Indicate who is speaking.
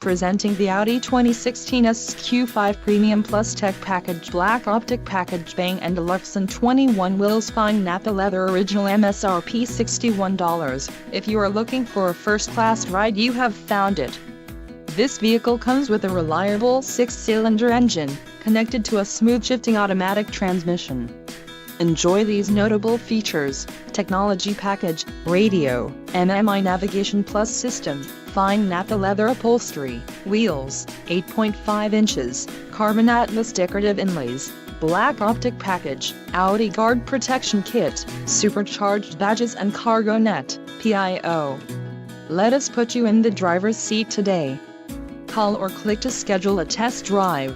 Speaker 1: Presenting the Audi 2016 SQ5 Premium Plus Tech Package, Black Optic Package, Bang & Olufsen 21 wheels, fine Napa leather, original MSRP $61. If you are looking for a first-class ride, you have found it. This vehicle comes with a reliable 6-cylinder engine, connected to a smooth shifting automatic transmission. Enjoy these notable features: technology package, radio, MMI navigation plus system, fine Napa leather upholstery, wheels, 8.5 inches, carbon atlas decorative inlays, black optic package, Audi guard protection kit, supercharged badges and cargo net, PIO. Let us put you in the driver's seat today. Call or click to schedule a test drive.